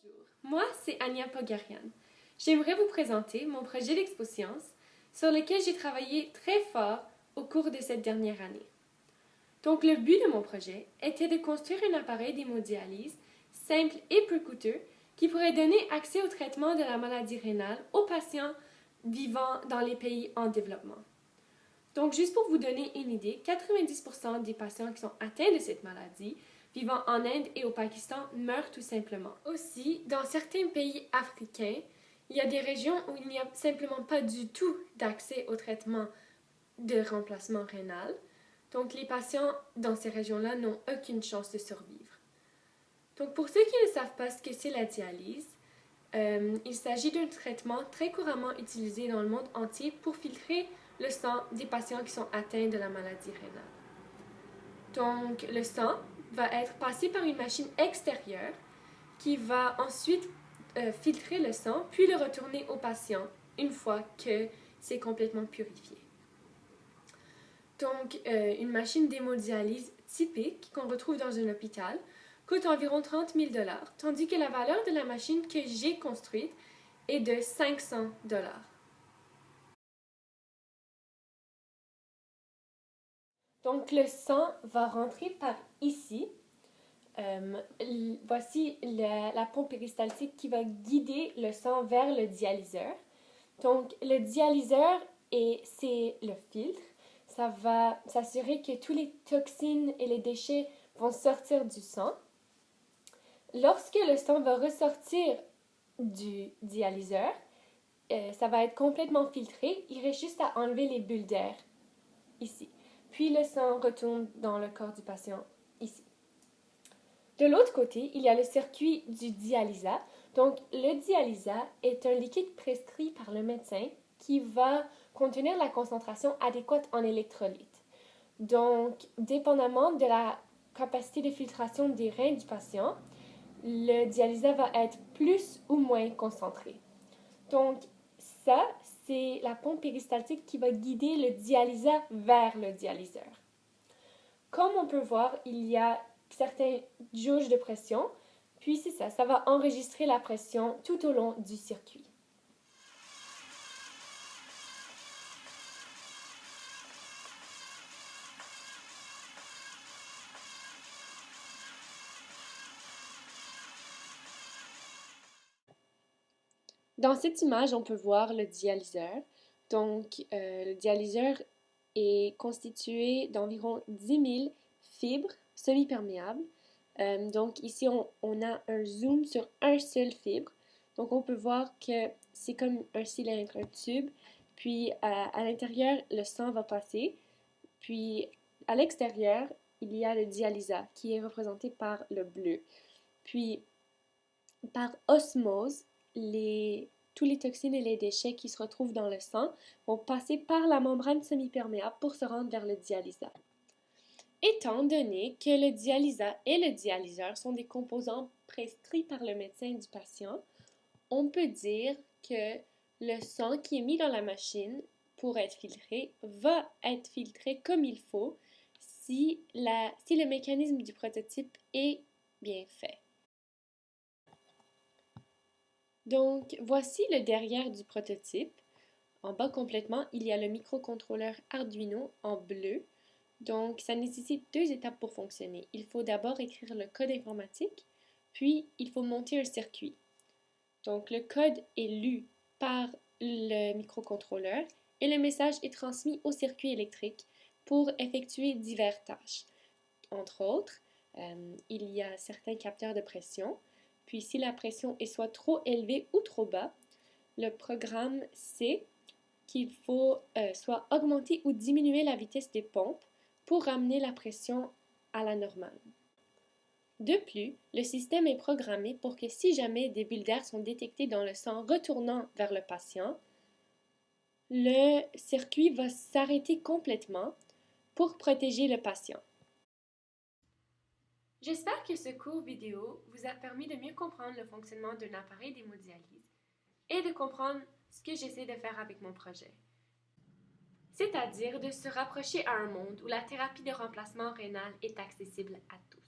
Bonjour, moi c'est Ania Pogarian. J'aimerais vous présenter mon projet d'ExpoSciences sur lequel j'ai travaillé très fort au cours de cette dernière année. Donc le but de mon projet était de construire un appareil d'hémodialyse simple et peu coûteux qui pourrait donner accès au traitement de la maladie rénale aux patients vivant dans les pays en développement. Donc juste pour vous donner une idée, 90% des patients qui sont atteints de cette maladie vivant en Inde et au Pakistan meurent tout simplement. Aussi, dans certains pays africains, il y a des régions où il n'y a simplement pas du tout d'accès au traitement de remplacement rénal. Donc les patients dans ces régions-là n'ont aucune chance de survivre. Donc pour ceux qui ne savent pas ce que c'est la dialyse, il s'agit d'un traitement très couramment utilisé dans le monde entier pour filtrer le sang des patients qui sont atteints de la maladie rénale. Donc le sang va être passé par une machine extérieure qui va ensuite filtrer le sang puis le retourner au patient une fois que c'est complètement purifié. Donc une machine d'hémodialyse typique qu'on retrouve dans un hôpital coûte environ 30 000 $, tandis que la valeur de la machine que j'ai construite est de 500 $. Donc le sang va rentrer par ici. Voici la pompe péristaltique qui va guider le sang vers le dialyseur. Donc le dialyseur, c'est le filtre. Ça va s'assurer que toutes les toxines et les déchets vont sortir du sang. Lorsque le sang va ressortir du dialyseur, ça va être complètement filtré. Il reste juste à enlever les bulles d'air ici. Puis le sang retourne dans le corps du patient ici. De l'autre côté, il y a le circuit du dialysa. Donc, le dialysa est un liquide prescrit par le médecin qui va contenir la concentration adéquate en électrolytes. Donc, dépendamment de la capacité de filtration des reins du patient, le dialysa va être plus ou moins concentré. Donc, ça, c'est la pompe péristaltique qui va guider le dialysa vers le dialyseur. Comme on peut voir, il y a certaines jauges de pression, puis c'est ça, ça va enregistrer la pression tout au long du circuit. Dans cette image, on peut voir le dialyseur. Donc, le dialyseur est constitué d'environ 10 000 fibres semi-perméables. Donc, ici, on a un zoom sur un seul fibre. Donc, on peut voir que c'est comme un cylindre, un tube. Puis, à l'intérieur, le sang va passer. Puis, à l'extérieur, il y a le dialysa qui est représenté par le bleu. Puis, par osmose, tous les toxines et les déchets qui se retrouvent dans le sang vont passer par la membrane semi-perméable pour se rendre vers le dialysa. Étant donné que le dialysa et le dialyseur sont des composants prescrits par le médecin du patient, on peut dire que le sang qui est mis dans la machine pour être filtré va être filtré comme il faut si le mécanisme du prototype est bien fait. Donc, voici le derrière du prototype. En bas complètement, il y a le microcontrôleur Arduino en bleu. Donc, ça nécessite 2 étapes pour fonctionner. Il faut d'abord écrire le code informatique, puis il faut monter un circuit. Donc, le code est lu par le microcontrôleur et le message est transmis au circuit électrique pour effectuer diverses tâches. Entre autres, il y a certains capteurs de pression. Puis, si la pression est soit trop élevée ou trop bas, le programme sait qu'il faut soit augmenter ou diminuer la vitesse des pompes pour ramener la pression à la normale. De plus, le système est programmé pour que si jamais des bulles d'air sont détectées dans le sang retournant vers le patient, le circuit va s'arrêter complètement pour protéger le patient. J'espère que ce court vidéo vous a permis de mieux comprendre le fonctionnement d'un appareil d'hémodialyse et de comprendre ce que j'essaie de faire avec mon projet. C'est-à-dire de se rapprocher à un monde où la thérapie de remplacement rénal est accessible à tous.